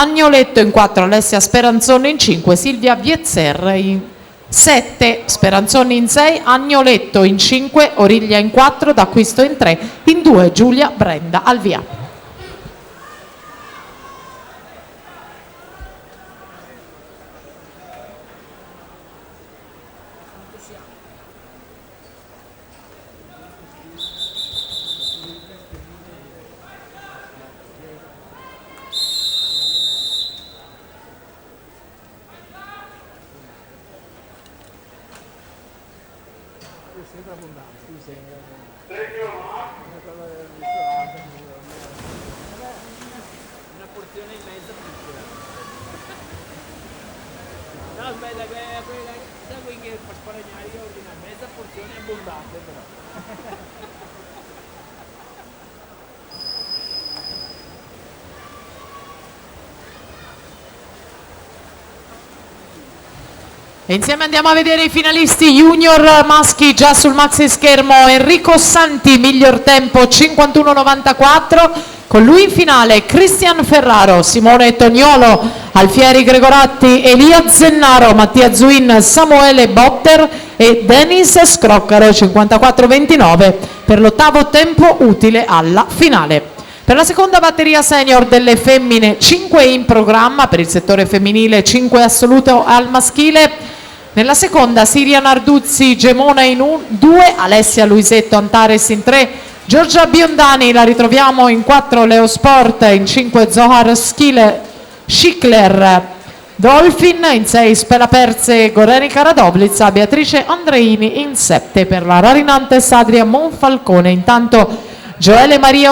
Agnoletto in 4, Alessia Speranzoni in 5, Silvia Viezzer in 7, Speranzoni in 6, Agnoletto in 5, Origlia in 4, D'Acquisto in 3, in 2 Giulia Brenda al via. Una porzione in mezzo piccola. No, aspetta, quella sai che per sparagnare io ordino mezza porzione abbondante però. E insieme andiamo a vedere i finalisti junior maschi già sul maxi schermo. Enrico Santi, miglior tempo 51,94. Con lui in finale Cristian Ferraro, Simone Toniolo, Alfieri Gregoratti, Elia Zennaro, Mattia Zuin, Samuele Botter e Denis Scroccaro 54,29 per l'ottavo tempo utile alla finale. Per la seconda batteria senior delle femmine 5 in programma, per il settore femminile 5 assoluto al maschile. Nella seconda Siria Narduzzi, Gemona in 2, Alessia Luisetto Antares in 3, Giorgia Biondani la ritroviamo in 4, Leo Sport in 5, Zohar Schickler Dolphin in 6, Spela Perze Gorenica Radoblica, Beatrice Andreini in 7 per la Rarinantes Adria Monfalcone. Intanto Gioele Maria